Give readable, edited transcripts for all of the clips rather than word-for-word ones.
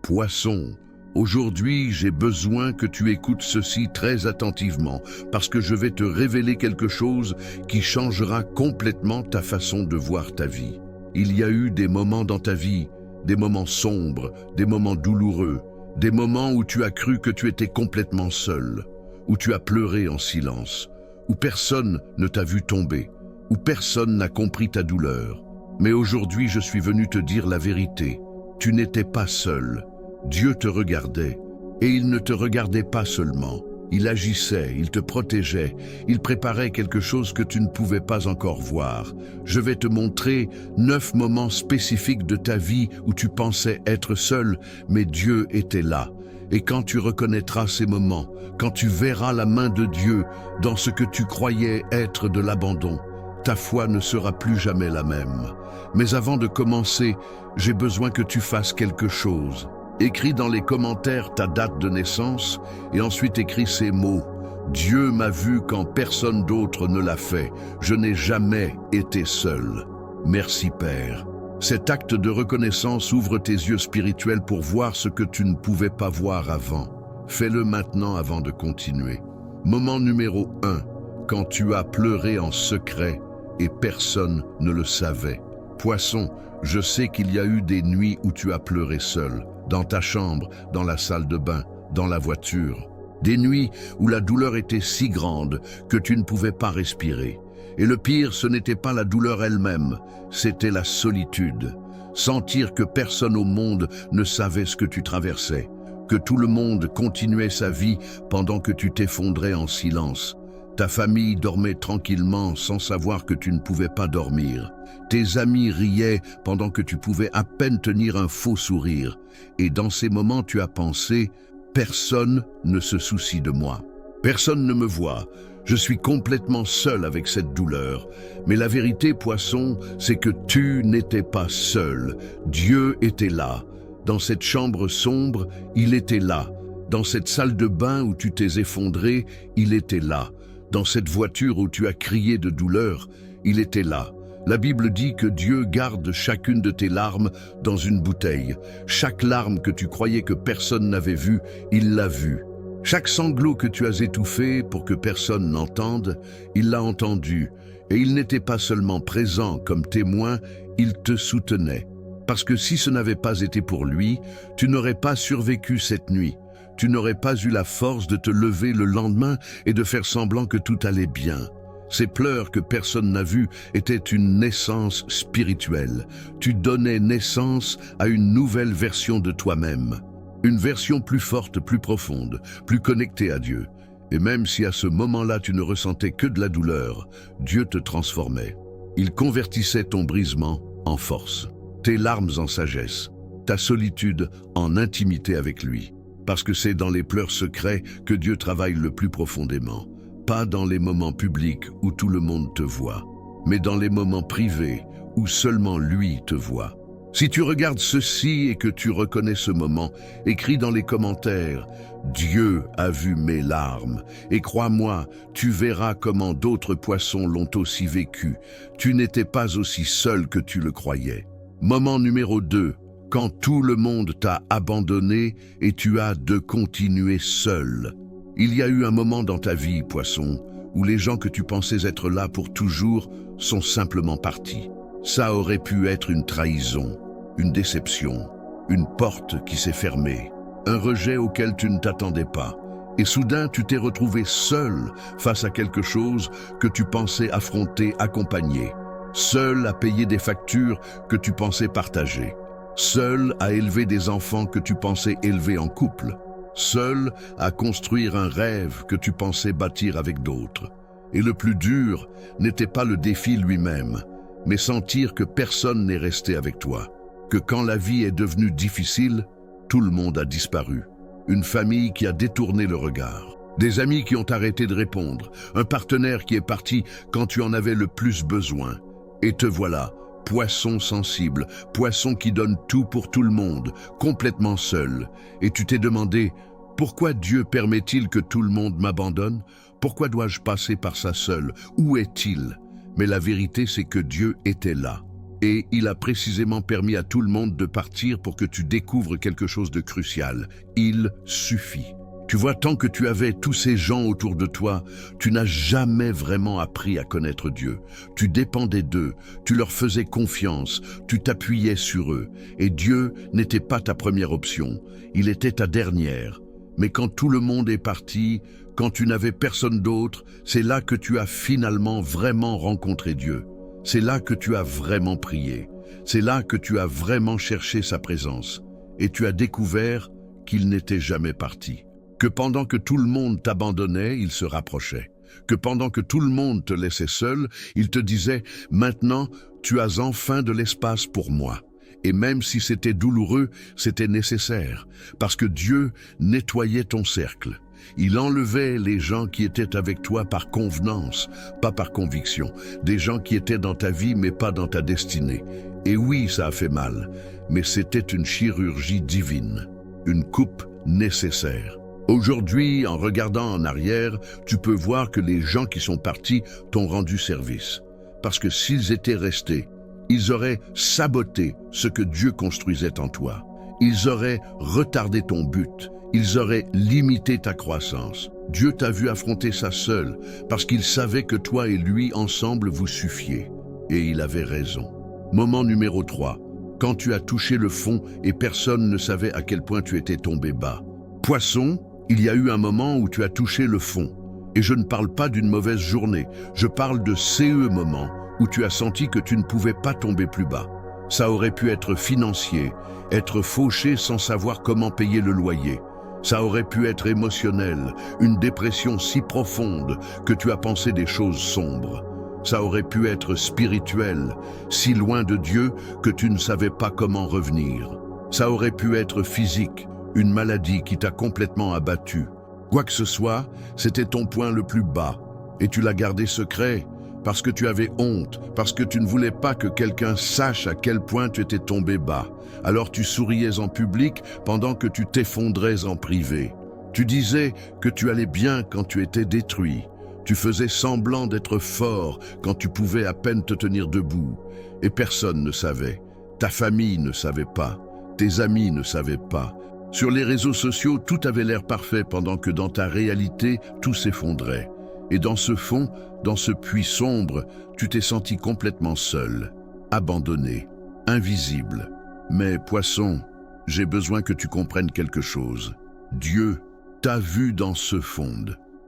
Poisson, aujourd'hui j'ai besoin que tu écoutes ceci très attentivement parce que je vais te révéler quelque chose qui changera complètement ta façon de voir ta vie. Il y a eu des moments dans ta vie, des moments sombres, des moments douloureux, des moments où tu as cru que tu étais complètement seul, où tu as pleuré en silence, où personne ne t'a vu tomber, où personne n'a compris ta douleur. Mais aujourd'hui, je suis venu te dire la vérité. Tu n'étais pas seul. Dieu te regardait. Et il ne te regardait pas seulement. Il agissait, il te protégeait, il préparait quelque chose que tu ne pouvais pas encore voir. Je vais te montrer 9 moments spécifiques de ta vie où tu pensais être seul, mais Dieu était là. Et quand tu reconnaîtras ces moments, quand tu verras la main de Dieu dans ce que tu croyais être de l'abandon, ta foi ne sera plus jamais la même. Mais avant de commencer, j'ai besoin que tu fasses quelque chose. Écris dans les commentaires ta date de naissance et ensuite écris ces mots. Dieu m'a vu quand personne d'autre ne l'a fait. Je n'ai jamais été seul. Merci Père. Cet acte de reconnaissance ouvre tes yeux spirituels pour voir ce que tu ne pouvais pas voir avant. Fais-le maintenant avant de continuer. Moment numéro 1. Quand tu as pleuré en secret et personne ne le savait. Poisson, je sais qu'il y a eu des nuits où tu as pleuré seul, dans ta chambre, dans la salle de bain, dans la voiture. Des nuits où la douleur était si grande que tu ne pouvais pas respirer. Et le pire, ce n'était pas la douleur elle-même, c'était la solitude. Sentir que personne au monde ne savait ce que tu traversais, que tout le monde continuait sa vie pendant que tu t'effondrais en silence. Ta famille dormait tranquillement sans savoir que tu ne pouvais pas dormir. Tes amis riaient pendant que tu pouvais à peine tenir un faux sourire. Et dans ces moments, tu as pensé « Personne ne se soucie de moi. Personne ne me voit. Je suis complètement seul avec cette douleur. » Mais la vérité, Poisson, c'est que tu n'étais pas seul. Dieu était là. Dans cette chambre sombre, il était là. Dans cette salle de bain où tu t'es effondré, il était là. Dans cette voiture où tu as crié de douleur, il était là. La Bible dit que Dieu garde chacune de tes larmes dans une bouteille. Chaque larme que tu croyais que personne n'avait vue, il l'a vue. Chaque sanglot que tu as étouffé pour que personne n'entende, il l'a entendu. Et il n'était pas seulement présent comme témoin, il te soutenait. Parce que si ce n'avait pas été pour lui, tu n'aurais pas survécu cette nuit. Tu n'aurais pas eu la force de te lever le lendemain et de faire semblant que tout allait bien. Ces pleurs que personne n'a vues étaient une naissance spirituelle. Tu donnais naissance à une nouvelle version de toi-même. Une version plus forte, plus profonde, plus connectée à Dieu. Et même si à ce moment-là tu ne ressentais que de la douleur, Dieu te transformait. Il convertissait ton brisement en force, tes larmes en sagesse, ta solitude en intimité avec lui. Parce que c'est dans les pleurs secrets que Dieu travaille le plus profondément. Pas dans les moments publics où tout le monde te voit, mais dans les moments privés où seulement lui te voit. Si tu regardes ceci et que tu reconnais ce moment, écris dans les commentaires « Dieu a vu mes larmes » et crois-moi, tu verras comment d'autres poissons l'ont aussi vécu. Tu n'étais pas aussi seul que tu le croyais. Moment numéro 2. Quand tout le monde t'a abandonné et tu as de continuer seul. Il y a eu un moment dans ta vie, Poisson, où les gens que tu pensais être là pour toujours sont simplement partis. Ça aurait pu être une trahison, une déception, une porte qui s'est fermée, un rejet auquel tu ne t'attendais pas. Et soudain, tu t'es retrouvé seul face à quelque chose que tu pensais affronter, accompagner. Seul à payer des factures que tu pensais partager. Seul à élever des enfants que tu pensais élever en couple. Seul à construire un rêve que tu pensais bâtir avec d'autres. Et le plus dur n'était pas le défi lui-même, mais sentir que personne n'est resté avec toi. Que quand la vie est devenue difficile, tout le monde a disparu. Une famille qui a détourné le regard. Des amis qui ont arrêté de répondre. Un partenaire qui est parti quand tu en avais le plus besoin. Et te voilà. Poisson sensible, poisson qui donne tout pour tout le monde, complètement seul. Et tu t'es demandé, pourquoi Dieu permet-il que tout le monde m'abandonne? Pourquoi dois-je passer par ça seul? Où est-il? Mais la vérité, c'est que Dieu était là. Et il a précisément permis à tout le monde de partir pour que tu découvres quelque chose de crucial. Il suffit. Tu vois, tant que tu avais tous ces gens autour de toi, tu n'as jamais vraiment appris à connaître Dieu. Tu dépendais d'eux, tu leur faisais confiance, tu t'appuyais sur eux. Et Dieu n'était pas ta première option, il était ta dernière. Mais quand tout le monde est parti, quand tu n'avais personne d'autre, c'est là que tu as finalement vraiment rencontré Dieu. C'est là que tu as vraiment prié. C'est là que tu as vraiment cherché sa présence. Et tu as découvert qu'il n'était jamais parti. Que pendant que tout le monde t'abandonnait, il se rapprochait. Que pendant que tout le monde te laissait seul, il te disait « Maintenant, tu as enfin de l'espace pour moi ». Et même si c'était douloureux, c'était nécessaire, parce que Dieu nettoyait ton cercle. Il enlevait les gens qui étaient avec toi par convenance, pas par conviction. Des gens qui étaient dans ta vie, mais pas dans ta destinée. Et oui, ça a fait mal, mais c'était une chirurgie divine, une coupe nécessaire. Aujourd'hui, en regardant en arrière, tu peux voir que les gens qui sont partis t'ont rendu service. Parce que s'ils étaient restés, ils auraient saboté ce que Dieu construisait en toi. Ils auraient retardé ton but. Ils auraient limité ta croissance. Dieu t'a vu affronter ça seul, parce qu'il savait que toi et lui, ensemble, vous suffiez. Et il avait raison. Moment numéro 3. Quand tu as touché le fond et personne ne savait à quel point tu étais tombé bas. Poisson, il y a eu un moment où tu as touché le fond. Et je ne parle pas d'une mauvaise journée, je parle de ces moments où tu as senti que tu ne pouvais pas tomber plus bas. Ça aurait pu être financier, être fauché sans savoir comment payer le loyer. Ça aurait pu être émotionnel, une dépression si profonde que tu as pensé des choses sombres. Ça aurait pu être spirituel, si loin de Dieu que tu ne savais pas comment revenir. Ça aurait pu être physique, une maladie qui t'a complètement abattu. Quoi que ce soit, c'était ton point le plus bas. Et tu l'as gardé secret parce que tu avais honte, parce que tu ne voulais pas que quelqu'un sache à quel point tu étais tombé bas. Alors tu souriais en public pendant que tu t'effondrais en privé. Tu disais que tu allais bien quand tu étais détruit. Tu faisais semblant d'être fort quand tu pouvais à peine te tenir debout. Et personne ne savait. Ta famille ne savait pas. Tes amis ne savaient pas. Sur les réseaux sociaux, tout avait l'air parfait pendant que dans ta réalité, tout s'effondrait. Et dans ce fond, dans ce puits sombre, tu t'es senti complètement seul, abandonné, invisible. Mais poisson, j'ai besoin que tu comprennes quelque chose. Dieu t'a vu dans ce fond.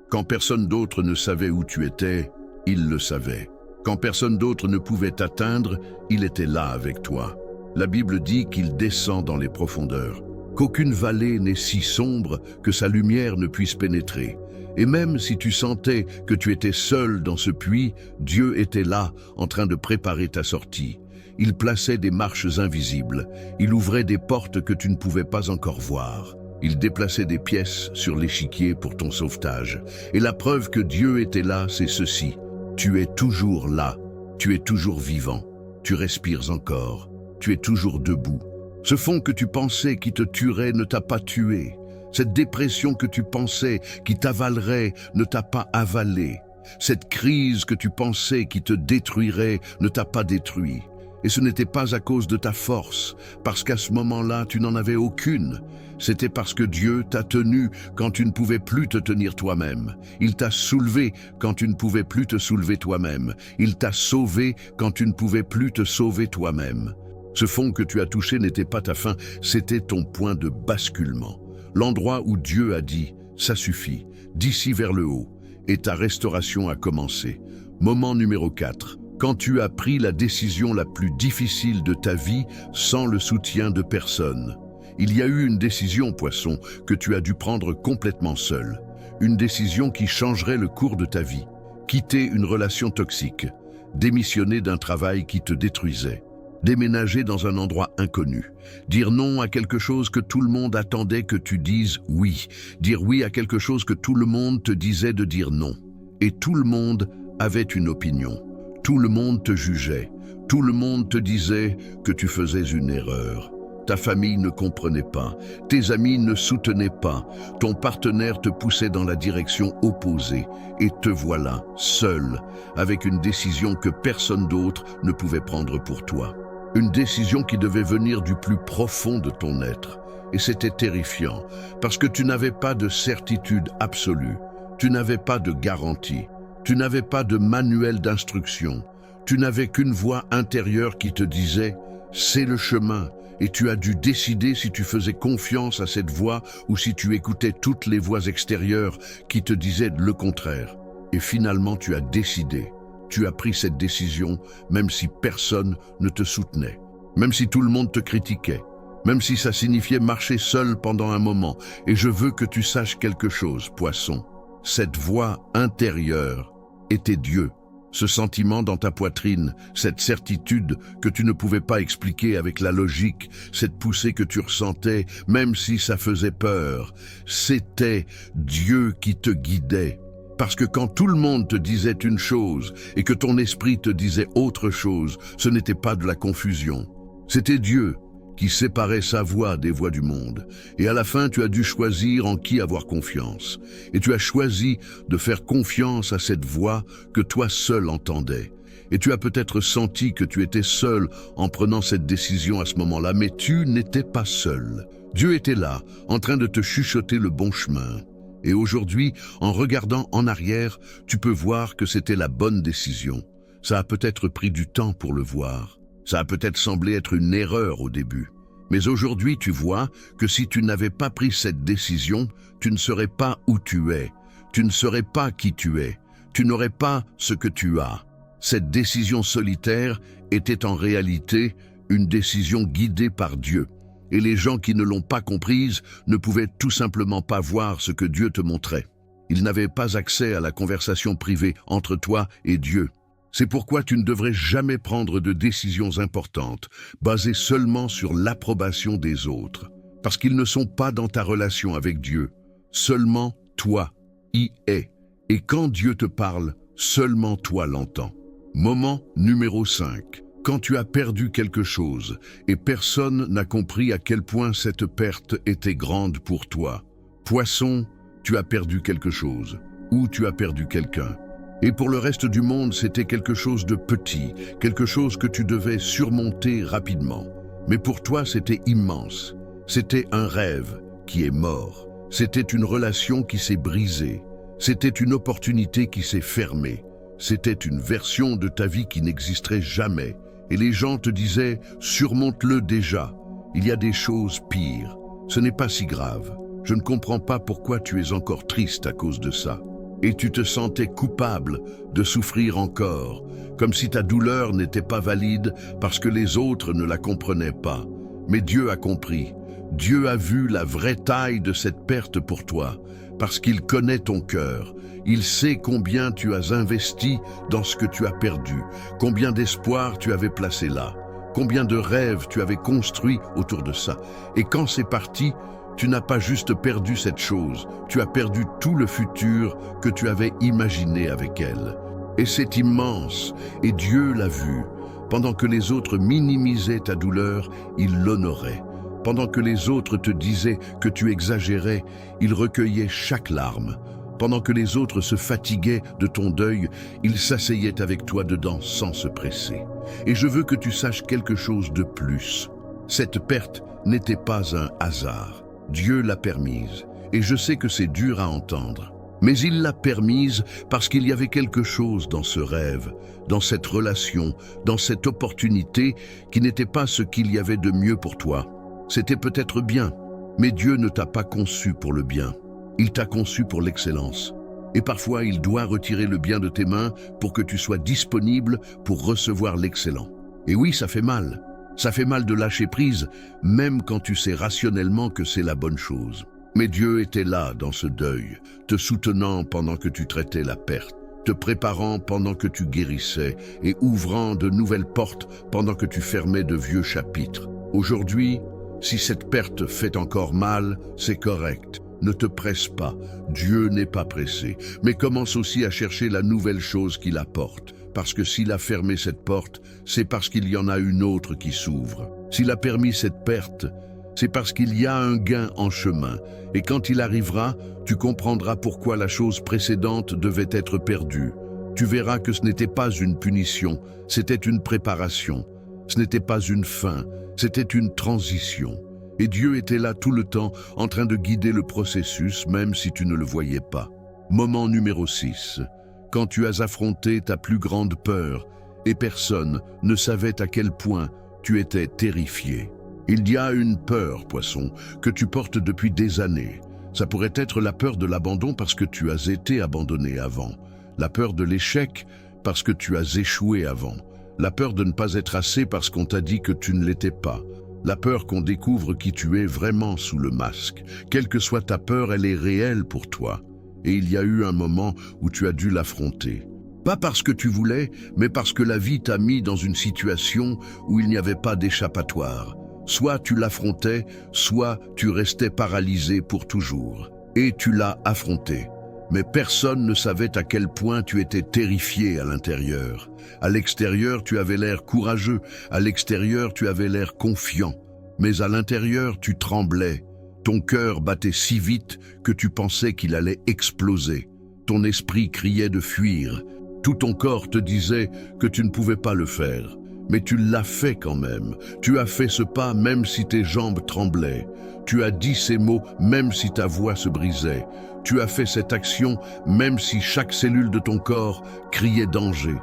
Quand personne d'autre ne savait où tu étais, il le savait. Quand personne d'autre ne pouvait t'atteindre, il était là avec toi. La Bible dit qu'il descend dans les profondeurs, qu'aucune vallée n'est si sombre que sa lumière ne puisse pénétrer. Et même si tu sentais que tu étais seul dans ce puits, Dieu était là, en train de préparer ta sortie. Il plaçait des marches invisibles, il ouvrait des portes que tu ne pouvais pas encore voir. Il déplaçait des pièces sur l'échiquier pour ton sauvetage. Et la preuve que Dieu était là, c'est ceci. Tu es toujours là, tu es toujours vivant, tu respires encore, tu es toujours debout. Ce fond que tu pensais qui te tuerait ne t'a pas tué. Cette dépression que tu pensais qui t'avalerait ne t'a pas avalé. Cette crise que tu pensais qui te détruirait ne t'a pas détruit. Et ce n'était pas à cause de ta force, parce qu'à ce moment-là, tu n'en avais aucune. C'était parce que Dieu t'a tenu quand tu ne pouvais plus te tenir toi-même. Il t'a soulevé quand tu ne pouvais plus te soulever toi-même. Il t'a sauvé quand tu ne pouvais plus te sauver toi-même. Ce fond que tu as touché n'était pas ta fin, c'était ton point de basculement. L'endroit où Dieu a dit « ça suffit », d'ici vers le haut, et ta restauration a commencé. Moment numéro 4. Quand tu as pris la décision la plus difficile de ta vie sans le soutien de personne. Il y a eu une décision, poisson, que tu as dû prendre complètement seul. Une décision qui changerait le cours de ta vie. Quitter une relation toxique. Démissionner d'un travail qui te détruisait. Déménager dans un endroit inconnu. Dire non à quelque chose que tout le monde attendait que tu dises oui. Dire oui à quelque chose que tout le monde te disait de dire non. Et tout le monde avait une opinion. Tout le monde te jugeait. Tout le monde te disait que tu faisais une erreur. Ta famille ne comprenait pas. Tes amis ne soutenaient pas. Ton partenaire te poussait dans la direction opposée. Et te voilà, seul, avec une décision que personne d'autre ne pouvait prendre pour toi. Une décision qui devait venir du plus profond de ton être. Et c'était terrifiant, parce que tu n'avais pas de certitude absolue, tu n'avais pas de garantie, tu n'avais pas de manuel d'instruction, tu n'avais qu'une voix intérieure qui te disait « c'est le chemin ». Et tu as dû décider si tu faisais confiance à cette voix ou si tu écoutais toutes les voix extérieures qui te disaient le contraire. Et finalement, tu as décidé. Tu as pris cette décision même si personne ne te soutenait, même si tout le monde te critiquait, même si ça signifiait marcher seul pendant un moment. Et je veux que tu saches quelque chose, poisson. Cette voix intérieure était Dieu. Ce sentiment dans ta poitrine, cette certitude que tu ne pouvais pas expliquer avec la logique, cette poussée que tu ressentais, même si ça faisait peur, c'était Dieu qui te guidait. Parce que quand tout le monde te disait une chose et que ton esprit te disait autre chose, ce n'était pas de la confusion. C'était Dieu qui séparait sa voix des voix du monde. Et à la fin, tu as dû choisir en qui avoir confiance. Et tu as choisi de faire confiance à cette voix que toi seul entendais. Et tu as peut-être senti que tu étais seul en prenant cette décision à ce moment-là, mais tu n'étais pas seul. Dieu était là, en train de te chuchoter le bon chemin. Et aujourd'hui, en regardant en arrière, tu peux voir que c'était la bonne décision. Ça a peut-être pris du temps pour le voir. Ça a peut-être semblé être une erreur au début. Mais aujourd'hui, tu vois que si tu n'avais pas pris cette décision, tu ne serais pas où tu es. Tu ne serais pas qui tu es. Tu n'aurais pas ce que tu as. Cette décision solitaire était en réalité une décision guidée par Dieu. Et les gens qui ne l'ont pas comprise ne pouvaient tout simplement pas voir ce que Dieu te montrait. Ils n'avaient pas accès à la conversation privée entre toi et Dieu. C'est pourquoi tu ne devrais jamais prendre de décisions importantes basées seulement sur l'approbation des autres, parce qu'ils ne sont pas dans ta relation avec Dieu. Seulement toi y es. Et quand Dieu te parle, seulement toi l'entends. Moment numéro 5. Quand tu as perdu quelque chose et personne n'a compris à quel point cette perte était grande pour toi. Poisson, tu as perdu quelque chose ou tu as perdu quelqu'un. Et pour le reste du monde, c'était quelque chose de petit, quelque chose que tu devais surmonter rapidement. Mais pour toi, c'était immense. C'était un rêve qui est mort. C'était une relation qui s'est brisée. C'était une opportunité qui s'est fermée. C'était une version de ta vie qui n'existerait jamais. Et les gens te disaient « surmonte-le déjà. Il y a des choses pires. Ce n'est pas si grave. Je ne comprends pas pourquoi tu es encore triste à cause de ça. » Et tu te sentais coupable de souffrir encore, comme si ta douleur n'était pas valide parce que les autres ne la comprenaient pas. Mais Dieu a compris. Dieu a vu la vraie taille de cette perte pour toi, parce qu'il connaît ton cœur. Il sait combien tu as investi dans ce que tu as perdu, combien d'espoir tu avais placé là, combien de rêves tu avais construits autour de ça. Et quand c'est parti, tu n'as pas juste perdu cette chose, tu as perdu tout le futur que tu avais imaginé avec elle. Et c'est immense, et Dieu l'a vu. Pendant que les autres minimisaient ta douleur, il l'honorait. Pendant que les autres te disaient que tu exagérais, il recueillait chaque larme. Pendant que les autres se fatiguaient de ton deuil, il s'asseyait avec toi dedans sans se presser. Et je veux que tu saches quelque chose de plus. Cette perte n'était pas un hasard. Dieu l'a permise, et je sais que c'est dur à entendre. Mais il l'a permise parce qu'il y avait quelque chose dans ce rêve, dans cette relation, dans cette opportunité qui n'était pas ce qu'il y avait de mieux pour toi. C'était peut-être bien, mais Dieu ne t'a pas conçu pour le bien. Il t'a conçu pour l'excellence. Et parfois, il doit retirer le bien de tes mains pour que tu sois disponible pour recevoir l'excellent. Et oui, ça fait mal. Ça fait mal de lâcher prise, même quand tu sais rationnellement que c'est la bonne chose. Mais Dieu était là dans ce deuil, te soutenant pendant que tu traitais la perte, te préparant pendant que tu guérissais et ouvrant de nouvelles portes pendant que tu fermais de vieux chapitres. Aujourd'hui, si cette perte fait encore mal, c'est correct. Ne te presse pas, Dieu n'est pas pressé, mais commence aussi à chercher la nouvelle chose qu'il apporte. Parce que s'il a fermé cette porte, c'est parce qu'il y en a une autre qui s'ouvre. S'il a permis cette perte, c'est parce qu'il y a un gain en chemin. Et quand il arrivera, tu comprendras pourquoi la chose précédente devait être perdue. Tu verras que ce n'était pas une punition, c'était une préparation. Ce n'était pas une fin, c'était une transition. Et Dieu était là tout le temps, en train de guider le processus, même si tu ne le voyais pas. Moment numéro 6. Quand tu as affronté ta plus grande peur, et personne ne savait à quel point tu étais terrifié. Il y a une peur, poisson, que tu portes depuis des années. Ça pourrait être la peur de l'abandon parce que tu as été abandonné avant. La peur de l'échec parce que tu as échoué avant. La peur de ne pas être assez parce qu'on t'a dit que tu ne l'étais pas. La peur qu'on découvre qui tu es vraiment sous le masque. Quelle que soit ta peur, elle est réelle pour toi. Et il y a eu un moment où tu as dû l'affronter. Pas parce que tu voulais, mais parce que la vie t'a mis dans une situation où il n'y avait pas d'échappatoire. Soit tu l'affrontais, soit tu restais paralysé pour toujours. Et tu l'as affronté. Mais personne ne savait à quel point tu étais terrifié à l'intérieur. À l'extérieur, tu avais l'air courageux. À l'extérieur, tu avais l'air confiant. Mais à l'intérieur, tu tremblais. Ton cœur battait si vite que tu pensais qu'il allait exploser. Ton esprit criait de fuir. Tout ton corps te disait que tu ne pouvais pas le faire. Mais tu l'as fait quand même. Tu as fait ce pas même si tes jambes tremblaient. Tu as dit ces mots même si ta voix se brisait. Tu as fait cette action même si chaque cellule de ton corps criait danger.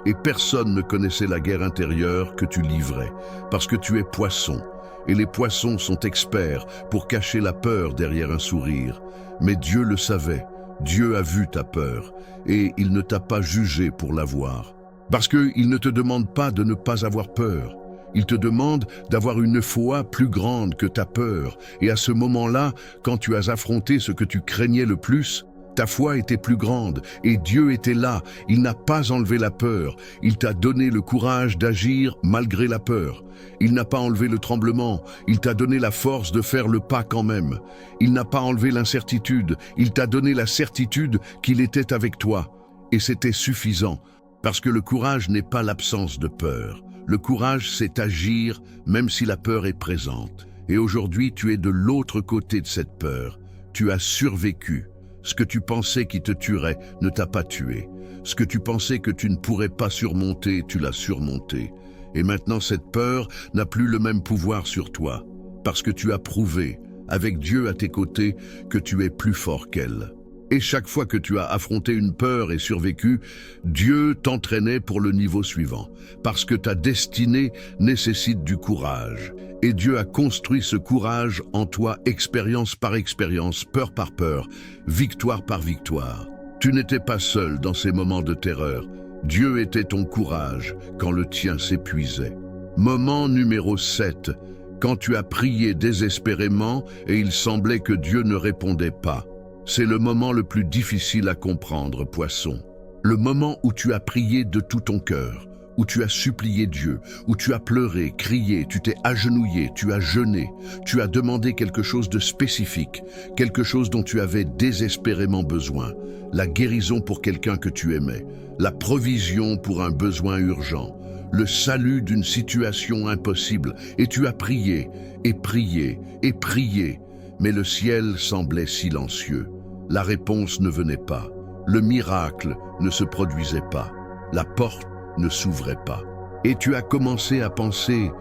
Et personne ne connaissait la guerre intérieure que tu livrais, parce que tu es poisson. Et les poissons sont experts pour cacher la peur derrière un sourire. Mais Dieu le savait. Dieu a vu ta peur et il ne t'a pas jugé pour l'avoir. Parce qu'il ne te demande pas de ne pas avoir peur. Il te demande d'avoir une foi plus grande que ta peur. Et à ce moment-là, quand tu as affronté ce que tu craignais le plus, ta foi était plus grande et Dieu était là. Il n'a pas enlevé la peur. Il t'a donné le courage d'agir malgré la peur. Il n'a pas enlevé le tremblement. Il t'a donné la force de faire le pas quand même. Il n'a pas enlevé l'incertitude. Il t'a donné la certitude qu'il était avec toi. Et c'était suffisant. Parce que le courage n'est pas l'absence de peur. Le courage, c'est agir même si la peur est présente. Et aujourd'hui, tu es de l'autre côté de cette peur. Tu as survécu. Ce que tu pensais qui te tuerait ne t'a pas tué. Ce que tu pensais que tu ne pourrais pas surmonter, tu l'as surmonté. Et maintenant, cette peur n'a plus le même pouvoir sur toi. Parce que tu as prouvé, avec Dieu à tes côtés, que tu es plus fort qu'elle. Et chaque fois que tu as affronté une peur et survécu, Dieu t'entraînait pour le niveau suivant, parce que ta destinée nécessite du courage. Et Dieu a construit ce courage en toi, expérience par expérience, peur par peur, victoire par victoire. Tu n'étais pas seul dans ces moments de terreur. Dieu était ton courage quand le tien s'épuisait. Moment numéro 7, quand tu as prié désespérément et il semblait que Dieu ne répondait pas. C'est le moment le plus difficile à comprendre, poisson. Le moment où tu as prié de tout ton cœur, où tu as supplié Dieu, où tu as pleuré, crié, tu t'es agenouillé, tu as jeûné, tu as demandé quelque chose de spécifique, quelque chose dont tu avais désespérément besoin, la guérison pour quelqu'un que tu aimais, la provision pour un besoin urgent, le salut d'une situation impossible, et tu as prié, et prié, et prié, mais le ciel semblait silencieux. La réponse ne venait pas. Le miracle ne se produisait pas. La porte ne s'ouvrait pas. Et tu as commencé à penser,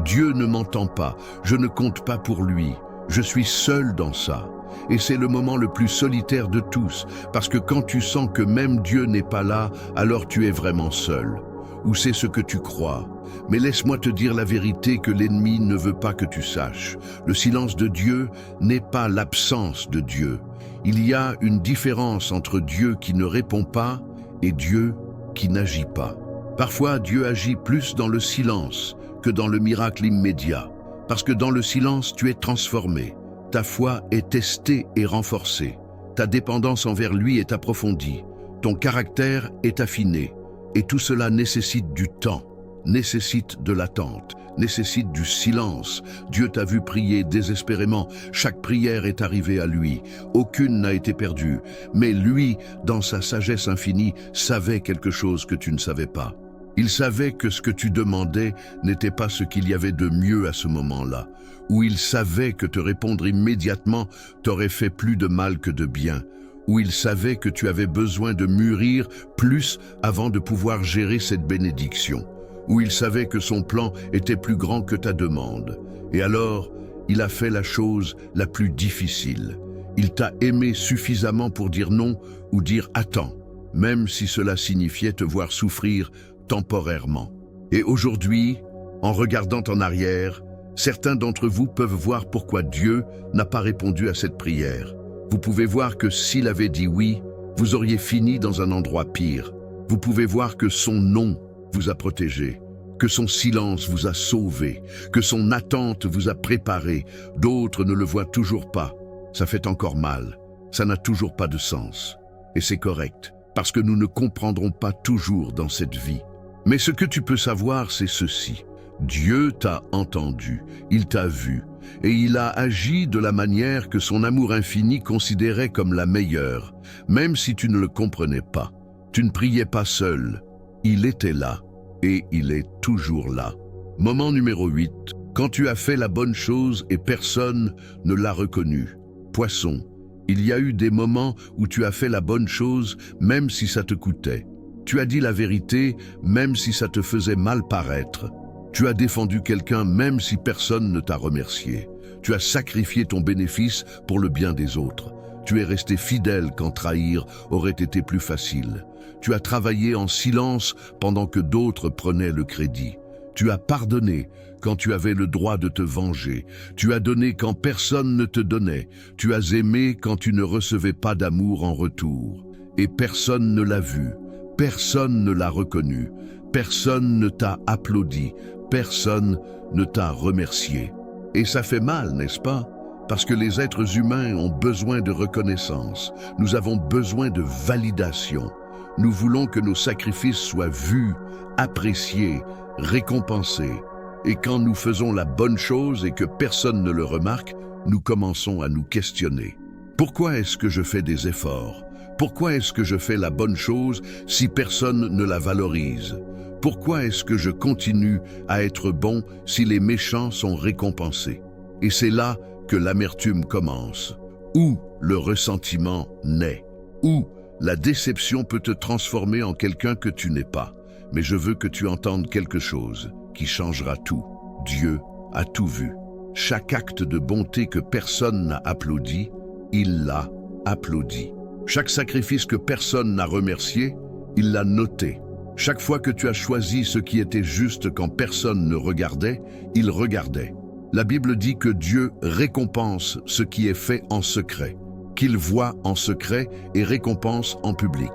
Dieu ne m'entend pas, je ne compte pas pour lui, je suis seul dans ça. Et c'est le moment le plus solitaire de tous, parce que quand tu sens que même Dieu n'est pas là, alors tu es vraiment seul. Ou c'est ce que tu crois. Mais laisse-moi te dire la vérité que l'ennemi ne veut pas que tu saches. Le silence de Dieu n'est pas l'absence de Dieu. Il y a une différence entre Dieu qui ne répond pas et Dieu qui n'agit pas. Parfois, Dieu agit plus dans le silence que dans le miracle immédiat. Parce que dans le silence, tu es transformé. Ta foi est testée et renforcée. Ta dépendance envers lui est approfondie. Ton caractère est affiné. Et tout cela nécessite du temps, nécessite de l'attente, nécessite du silence. Dieu t'a vu prier désespérément. Chaque prière est arrivée à lui. Aucune n'a été perdue. Mais lui, dans sa sagesse infinie, savait quelque chose que tu ne savais pas. Il savait que ce que tu demandais n'était pas ce qu'il y avait de mieux à ce moment-là. Ou il savait que te répondre immédiatement t'aurait fait plus de mal que de bien. Où il savait que tu avais besoin de mûrir plus avant de pouvoir gérer cette bénédiction. où il savait que son plan était plus grand que ta demande. Et alors, il a fait la chose la plus difficile. Il t'a aimé suffisamment pour dire non ou dire attends, même si cela signifiait te voir souffrir temporairement. Et aujourd'hui, en regardant en arrière, certains d'entre vous peuvent voir pourquoi Dieu n'a pas répondu à cette prière. Vous pouvez voir que s'il avait dit oui, vous auriez fini dans un endroit pire. Vous pouvez voir que son non vous a protégé, que son silence vous a sauvé, que son attente vous a préparé. D'autres ne le voient toujours pas. Ça fait encore mal. Ça n'a toujours pas de sens. Et c'est correct, parce que nous ne comprendrons pas toujours dans cette vie. Mais ce que tu peux savoir, c'est ceci. Dieu t'a entendu, il t'a vu, et il a agi de la manière que son amour infini considérait comme la meilleure, même si tu ne le comprenais pas. Tu ne priais pas seul, il était là, et il est toujours là. Moment numéro 8, quand tu as fait la bonne chose et personne ne l'a reconnu. Poisson, il y a eu des moments où tu as fait la bonne chose même si ça te coûtait. Tu as dit la vérité même si ça te faisait mal paraître. Tu as défendu quelqu'un même si personne ne t'a remercié. Tu as sacrifié ton bénéfice pour le bien des autres. Tu es resté fidèle quand trahir aurait été plus facile. Tu as travaillé en silence pendant que d'autres prenaient le crédit. Tu as pardonné quand tu avais le droit de te venger. Tu as donné quand personne ne te donnait. Tu as aimé quand tu ne recevais pas d'amour en retour. Et personne ne l'a vu. Personne ne l'a reconnu. Personne ne t'a applaudi. Personne ne t'a remercié. Et ça fait mal, n'est-ce pas? Parce que les êtres humains ont besoin de reconnaissance. Nous avons besoin de validation. Nous voulons que nos sacrifices soient vus, appréciés, récompensés. Et quand nous faisons la bonne chose et que personne ne le remarque, nous commençons à nous questionner. Pourquoi est-ce que je fais des efforts? Pourquoi est-ce que je fais la bonne chose si personne ne la valorise? Pourquoi est-ce que je continue à être bon si les méchants sont récompensés? Et c'est là que l'amertume commence, où le ressentiment naît, où la déception peut te transformer en quelqu'un que tu n'es pas. Mais je veux que tu entendes quelque chose qui changera tout. Dieu a tout vu. Chaque acte de bonté que personne n'a applaudi, il l'a applaudi. Chaque sacrifice que personne n'a remercié, il l'a noté. Chaque fois que tu as choisi ce qui était juste quand personne ne regardait, il regardait. La Bible dit que Dieu récompense ce qui est fait en secret, qu'il voit en secret et récompense en public.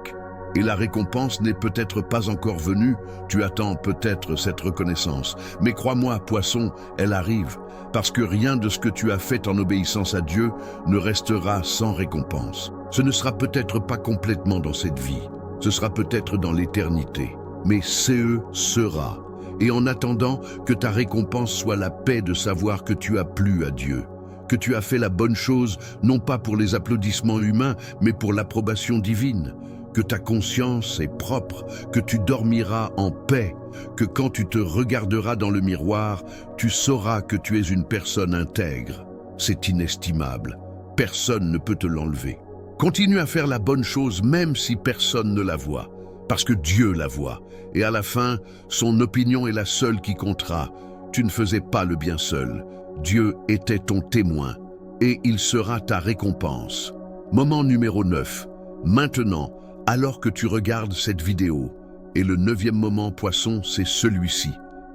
Et la récompense n'est peut-être pas encore venue, tu attends peut-être cette reconnaissance. Mais crois-moi, poisson, elle arrive, parce que rien de ce que tu as fait en obéissance à Dieu ne restera sans récompense. Ce ne sera peut-être pas complètement dans cette vie, ce sera peut-être dans l'éternité, mais CE sera. Et en attendant que ta récompense soit la paix de savoir que tu as plu à Dieu, que tu as fait la bonne chose, non pas pour les applaudissements humains, mais pour l'approbation divine, que ta conscience est propre, que tu dormiras en paix, que quand tu te regarderas dans le miroir, tu sauras que tu es une personne intègre. C'est inestimable. Personne ne peut te l'enlever. Continue à faire la bonne chose même si personne ne la voit, parce que Dieu la voit. Et à la fin, son opinion est la seule qui comptera. Tu ne faisais pas le bien seul. Dieu était ton témoin, et il sera ta récompense. Moment numéro 9. Maintenant, alors que tu regardes cette vidéo, et le 9e moment, poisson, c'est celui-ci.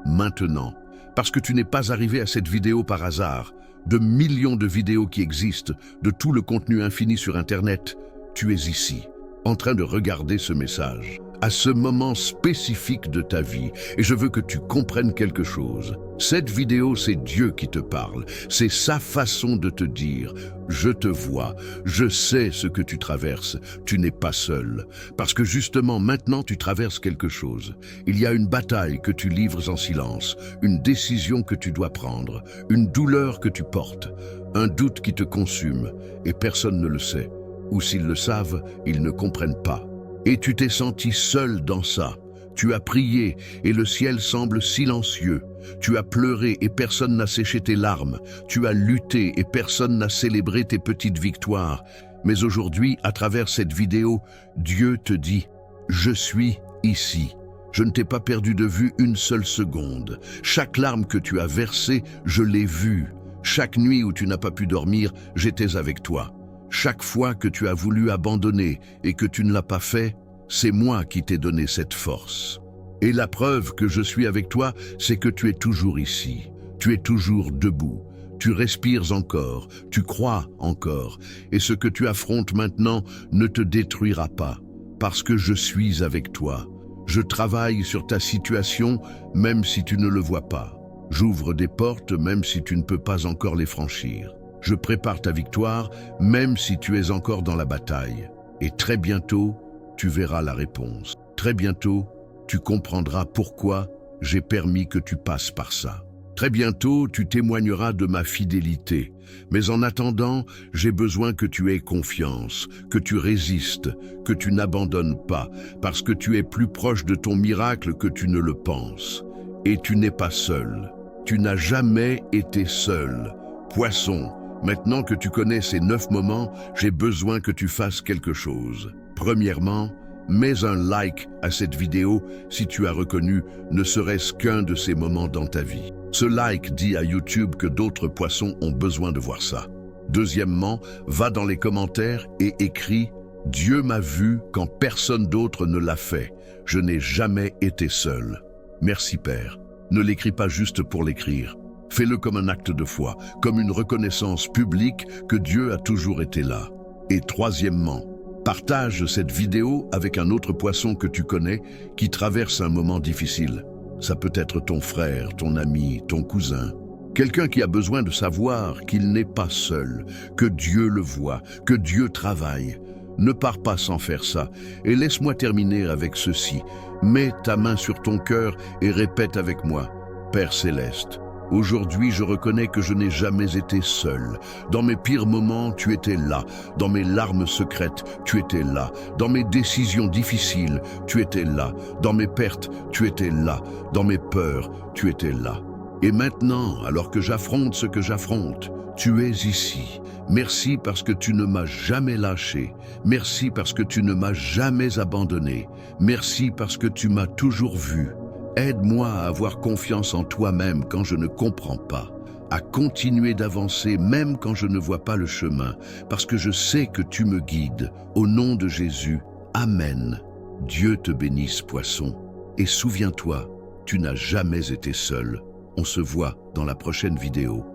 Maintenant. Parce que tu n'es pas arrivé à cette vidéo par hasard. De millions de vidéos qui existent, de tout le contenu infini sur Internet, tu es ici, en train de regarder ce message, à ce moment spécifique de ta vie, et je veux que tu comprennes quelque chose. Cette vidéo, c'est Dieu qui te parle, c'est sa façon de te dire « Je te vois, je sais ce que tu traverses, tu n'es pas seul ». Parce que justement, maintenant, tu traverses quelque chose. Il y a une bataille que tu livres en silence, une décision que tu dois prendre, une douleur que tu portes, un doute qui te consume, et personne ne le sait. Ou s'ils le savent, ils ne comprennent pas. Et tu t'es senti seul dans ça. Tu as prié et le ciel semble silencieux. Tu as pleuré et personne n'a séché tes larmes. Tu as lutté et personne n'a célébré tes petites victoires. Mais aujourd'hui, à travers cette vidéo, Dieu te dit « Je suis ici. Je ne t'ai pas perdu de vue une seule seconde. Chaque larme que tu as versée, je l'ai vue. Chaque nuit où tu n'as pas pu dormir, j'étais avec toi. Chaque fois que tu as voulu abandonner et que tu ne l'as pas fait, c'est moi qui t'ai donné cette force. Et la preuve que je suis avec toi, c'est que tu es toujours ici. Tu es toujours debout. Tu respires encore, tu crois encore. Et ce que tu affrontes maintenant ne te détruira pas, parce que je suis avec toi. Je travaille sur ta situation, même si tu ne le vois pas. J'ouvre des portes, même si tu ne peux pas encore les franchir. Je prépare ta victoire, même si tu es encore dans la bataille. Et très bientôt, tu verras la réponse. Très bientôt, tu comprendras pourquoi j'ai permis que tu passes par ça. Très bientôt, tu témoigneras de ma fidélité. Mais en attendant, j'ai besoin que tu aies confiance, que tu résistes, que tu n'abandonnes pas, parce que tu es plus proche de ton miracle que tu ne le penses. Et tu n'es pas seul. Tu n'as jamais été seul. Poisson, maintenant que tu connais ces 9 moments, j'ai besoin que tu fasses quelque chose. Premièrement, mets un like à cette vidéo si tu as reconnu ne serait-ce qu'un de ces moments dans ta vie. Ce like dit à YouTube que d'autres poissons ont besoin de voir ça. Deuxièmement, va dans les commentaires et écris « Dieu m'a vu quand personne d'autre ne l'a fait. Je n'ai jamais été seul. Merci Père. » Ne l'écris pas juste pour l'écrire. Fais-le comme un acte de foi, comme une reconnaissance publique que Dieu a toujours été là. Et troisièmement, partage cette vidéo avec un autre poisson que tu connais qui traverse un moment difficile. Ça peut être ton frère, ton ami, ton cousin. Quelqu'un qui a besoin de savoir qu'il n'est pas seul, que Dieu le voit, que Dieu travaille. Ne pars pas sans faire ça. Et laisse-moi terminer avec ceci. Mets ta main sur ton cœur et répète avec moi. Père Céleste, aujourd'hui je reconnais que je n'ai jamais été seul. Dans mes pires moments, tu étais là. Dans mes larmes secrètes, tu étais là. Dans mes décisions difficiles, tu étais là. Dans mes pertes, tu étais là. Dans mes peurs, tu étais là. Et maintenant, alors que j'affronte ce que j'affronte, tu es ici. Merci parce que tu ne m'as jamais lâché. Merci parce que tu ne m'as jamais abandonné. Merci parce que tu m'as toujours vu. Aide-moi à avoir confiance en toi-même quand je ne comprends pas, à continuer d'avancer même quand je ne vois pas le chemin, parce que je sais que tu me guides. Au nom de Jésus, Amen. Dieu te bénisse, poisson. Et souviens-toi, tu n'as jamais été seul. On se voit dans la prochaine vidéo.